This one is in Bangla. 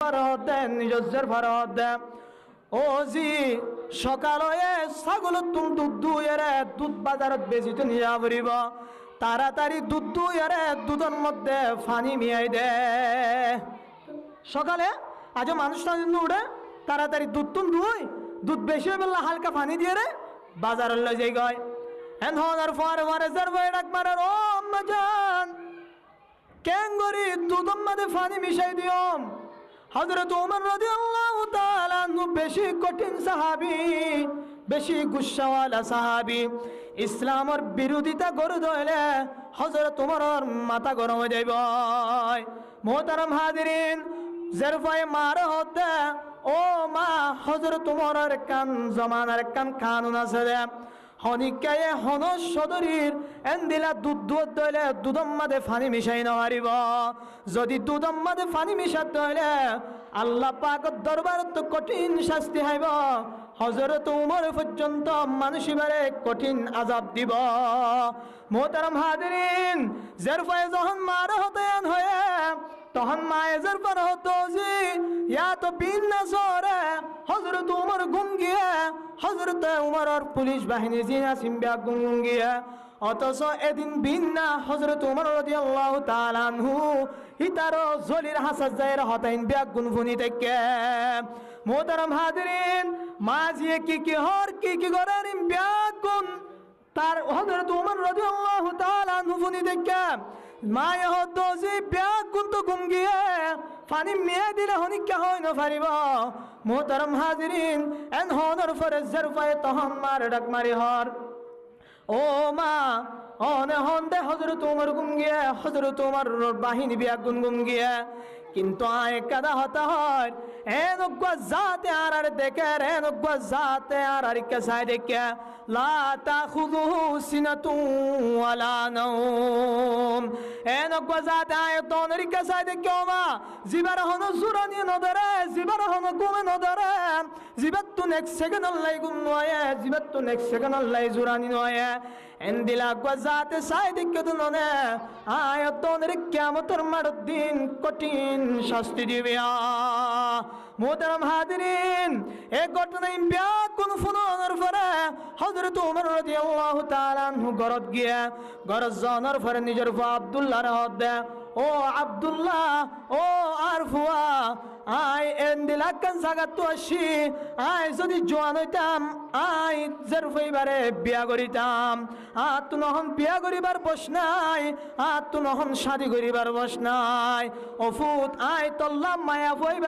ফারহত দেন নিজের ফারহত দেন ও জি সকাল হয়ে ছাগল তুম দুধ দুইরে দুধ বাজারত বেশি তো নিয়ে পড়িব তাড়াতাড়ি দুধ দুইরে দুধের মধ্যে পানি মিয়াই দে সকালে আজ মানুষটা উঠে তাড়াতাড়ি দুধ তুম দুই দুধ বেশি হয়ে বললে হালকা পানি দিয়ে রে বাজারের লই যাই গয় এনহনার ফর মারে জার বই ডাক মারার ও আম্মা জান কেঙ্গরি দুধের মধ্যে পানি মিশাই দিওম হযরত ওমর রাদিয়াল্লাহু তাআলা আনহু বেশি কঠিন সাহাবী বেশি গুসাওয়ালা সাহাবী ইসলামের বিরোধিতা করে দইলে হযরত ওমরের মাথা গরম হয়ে যাইব মোহতারাম হাজিরিন জরফায়ে মার হতে ও মা হযরত ওমরের কান জমানার কান কানুন আছে রে হনিকায়ে হনস সদরীর এন্দিলা দুধ দুধ দইলে দুধের মধ্যে পানি মিশাই নহারিব যদি দুধের মধ্যে পানি মিশাত দইলে আল্লাহ পাকের দরবারত তো কঠিন শাস্তি হইব হযরত উমর পর্যন্ত মানুষিবারে কঠিন আযাব দিব মোহতারাম হাজিরিন জরফায়ে যখন মার হতেন হয়ে তখন মায়ের পর হতো জি ইয়া তো বিন না সরে হযরত উমর গুম গিয়ে হযরত উমরের পুলিশ বাহিনী জিনা সিম্বা গুম গিয়ে অথচ এদিন বিন না হযরত উমর রাদিয়াল্লাহু তাআলা আনহু ইতারো জলির হাসাত জায়ের হতাইন বিয়া গুন ফুনি থেকে মোহতারাম হাজিরিন মাজিয়ে কি হর কি করেন বিয়া গুন তার হযরত উমর রাদিয়াল্লাহু তাআলা আনহু ফুনি থেকে মায়ে হতো জি বিয়া গুন তো গুম গিয়ে পানি মেয়ে দিলে হনিকা হয় না পারিব মোহতারাম হাজিরিন এন হনর ফরে জরফায়ে তহন মার ডাক মারি হর ও মা অনে হন্দে হযরত উমর গুম গিয়ে হযরত উমর বাহিনী বিয়া গুম গিয়ে কিন্তু আয় কাদা হতা হয় এনগা জাতে আর দেখে এনগা জাতে আর কাসায় দেখে লা তাখুযুহু সিনাতু ওয়ালা নাওম এনগা জাতে আয় তোনরি কাসায় দেখে মা জিবার হন সুরানি নদরে জিবার হন গুমে নদরে জিবাত নেক সেকেন্ড আল্লাহ গুম নয় জিবাত নেক সেকেন্ড আল্লাহ জুরানি নয় এন্দিলা গজাতে সাই দেখে তো ননে আয় তোনরি কিয়ামতের মার দিন কঠিন শাস্তি দিবে মোহতারাম হাজিরিন এই ঘটনা বিয়া কোন ফুনর পরে হযরত ওমর রাদিয়াল্লাহু তাআলা আনহু গরত গিয়া গরত জানার পরে নিজের ফুয়া আব্দুল্লাহর হাত দে ও আব্দুল্লাহ ও আর ফুয়া আয় এন্দিলা কান জাগাত তো আসি আয় যদি জোয়ান হইতাম আয় জরফাইবারে বিয়া করিতাম তু নহন বিয়া করিবার বস নাই তু নহন শাদি করিবার বস নাই অফুত আয় তল্লা মায়া